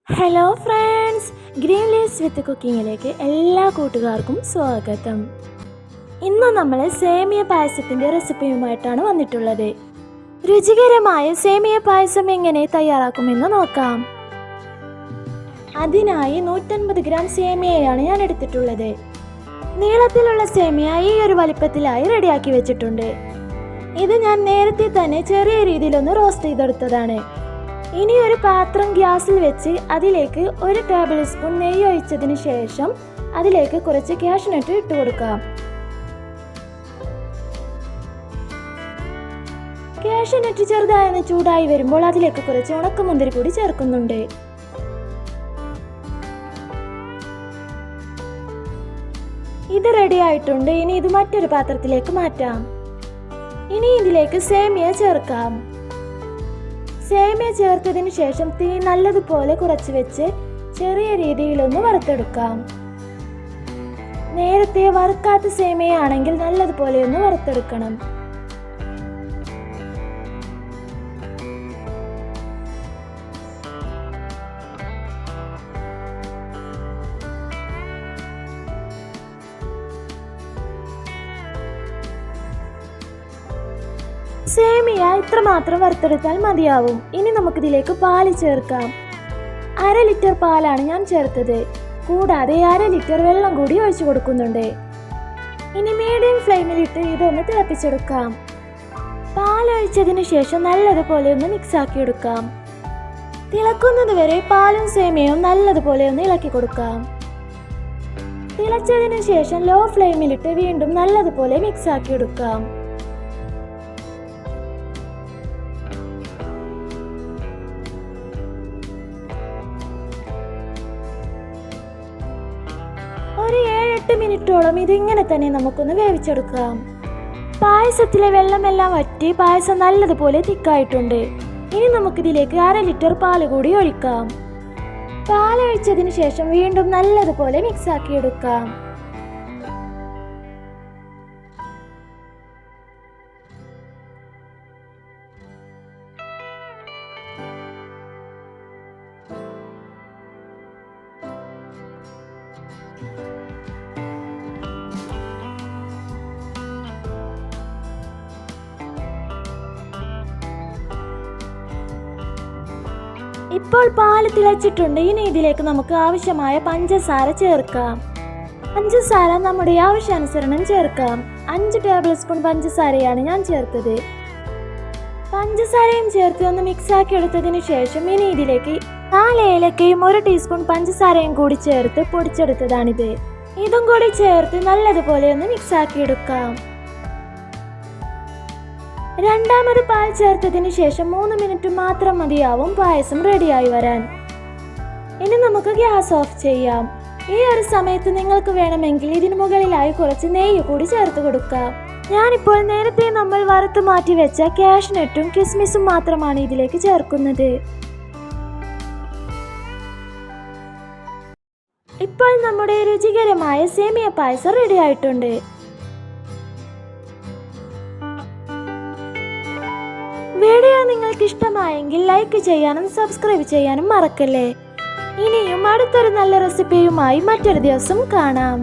Hello friends, green leaves വിത്ത് കുക്കിങ്ങിലേക്ക് എല്ലാ കൂട്ടുകാർക്കും സ്വാഗതം. ഇന്ന് നമ്മൾ സേമിയ പായസത്തിൻ്റെ റെസിപ്പിയുമായിട്ടാണ് വന്നിട്ടുള്ളത്. രുചികരമായ സേമിയ പായസം എങ്ങനെ തയ്യാറാക്കുമെന്ന് നോക്കാം. അതിനായി 150 ഗ്രാം സേമിയയാണ് ഞാൻ എടുത്തിട്ടുള്ളത്. നീളത്തിലുള്ള സേമിയ ഈ ഒരു വലിപ്പത്തിലായി റെഡിയാക്കി വെച്ചിട്ടുണ്ട്. ഇത് ഞാൻ നേരത്തെ തന്നെ ചെറിയ രീതിയിലൊന്ന് റോസ്റ്റ് ചെയ്തെടുത്തതാണ്. ഇനി ഒരു പാത്രം ഗ്യാസിൽ വെച്ച് അതിലേക്ക് 1 ടേബിൾ സ്പൂൺ നെയ്യ് ഒഴിച്ചതിന് ശേഷം അതിലേക്ക് കുറച്ച് കാഷ്നട്ട് ഇട്ട് കൊടുക്കാം. കാഷ്നട്ട് ചെറുതായി ചൂടായി വരുമ്പോൾ അതിലേക്ക് കുറച്ച് ഉണക്കമുന്തിരി കൂടി ചേർക്കുന്നുണ്ട്. ഇത് റെഡി ആയിട്ടുണ്ട്. ഇനി ഇത് മറ്റൊരു പാത്രത്തിലേക്ക് മാറ്റാം. ഇനി ഇതിലേക്ക് സേമിയ ചേർക്കാം. സേമിയ ചേർത്തതിന് ശേഷം തീ നല്ലതുപോലെ കുറച്ച് വെച്ച് ചെറിയ രീതിയിലൊന്ന് വറുത്തെടുക്കാം. നേരത്തെ വറുക്കാത്ത സേമിയ ആണെങ്കിൽ നല്ലതുപോലെ ഒന്ന് വറുത്തെടുക്കണം. സേമിയ ഇത്രമാത്രം വറുത്തെടുത്താൽ മതിയാവും. ഇനി നമുക്കിതിലേക്ക് പാല് ചേർക്കാം. 1/2 ലിറ്റർ പാലാണ് ഞാൻ ചേർത്തത്. കൂടാതെ 1/2 ലിറ്റർ വെള്ളം കൂടി ഒഴിച്ചു കൊടുക്കുന്നുണ്ട്. ഇനി മീഡിയം ഫ്ലെയിമിലിട്ട് ഇതൊന്ന് തിളപ്പിച്ചെടുക്കാം. പാലൊഴിച്ചതിന് ശേഷം നല്ലതുപോലെ ഒന്ന് മിക്സ് ആക്കി എടുക്കാം. തിളക്കുന്നത് വരെ പാലും സേമിയയും നല്ലതുപോലെ ഒന്ന് ഇളക്കി കൊടുക്കാം. തിളച്ചതിന് ശേഷം ലോ ഫ്ലെയിമിലിട്ട് വീണ്ടും നല്ലതുപോലെ മിക്സ് ആക്കി എടുക്കാം. ഒരു 7-8 മിനിറ്റോളം ഇതിങ്ങനെ തന്നെ നമുക്കൊന്ന് വേവിച്ചെടുക്കാം. പായസത്തിലെ വെള്ളമെല്ലാം വറ്റി പായസം നല്ലതുപോലെ തിക്കായിട്ടുണ്ട്. ഇനി നമുക്കിതിലേക്ക് 1/2 ലിറ്റർ പാല് കൂടി ഒഴിക്കാം. പാലൊഴിച്ചതിന് ശേഷം വീണ്ടും നല്ലതുപോലെ മിക്സ് ആക്കി എടുക്കാം. ഇപ്പോൾ പാല് തിളച്ചിട്ടുണ്ട്. ഇനി ഇതിലേക്ക് നമുക്ക് ആവശ്യമായ പഞ്ചസാര ചേർക്കാം. പഞ്ചസാര നമ്മുടെ ആവശ്യാനുസരണം ചേർക്കാം. 5 ടേബിൾ സ്പൂൺ പഞ്ചസാരയാണ് ഞാൻ ചേർത്തത്. പഞ്ചസാരയും ചേർത്ത് ഒന്ന് മിക്സ് ആക്കി എടുത്തതിന് ശേഷം ഇനി ഇതിലേക്ക് 4 ഏലക്കയും 1 ടീസ്പൂൺ പഞ്ചസാരയും കൂടി ചേർത്ത് പൊടിച്ചെടുത്തതാണിത്. ഇതും കൂടി ചേർത്ത് നല്ലതുപോലെ ഒന്ന് മിക്സ് ആക്കി എടുക്കാം. രണ്ടാമത് പാൽ ചേർത്തതിന് ശേഷം 3 മിനിറ്റ് മാത്രം മതിയാവും പായസം റെഡിയായി വരാൻ. ഇനി നമുക്ക് ഗ്യാസ് ഓഫ് ചെയ്യാം. ഈ ഒരു സമയത്ത് നിങ്ങൾക്ക് വേണമെങ്കിൽ ഇതിന് മുകളിലായി കുറച്ച് നെയ്യ് കൂടി ചേർത്ത് കൊടുക്കാം. ഞാനിപ്പോൾ നേരത്തെ നമ്മൾ വറുത്ത് മാറ്റി വെച്ച കാഷ്നട്ടും കിസ്മിസും മാത്രമാണ് ഇതിലേക്ക് ചേർക്കുന്നത്. ഇപ്പോൾ നമ്മുടെ രുചികരമായ സേമിയ പായസം റെഡി ആയിട്ടുണ്ട്. വീഡിയോ നിങ്ങൾക്ക് ഇഷ്ടമായെങ്കിൽ ലൈക്ക് ചെയ്യാനും സബ്സ്ക്രൈബ് ചെയ്യാനും മറക്കല്ലേ. ഇനിയും അടുത്തൊരു നല്ല റെസിപ്പിയുമായി മറ്റൊരു ദിവസം കാണാം.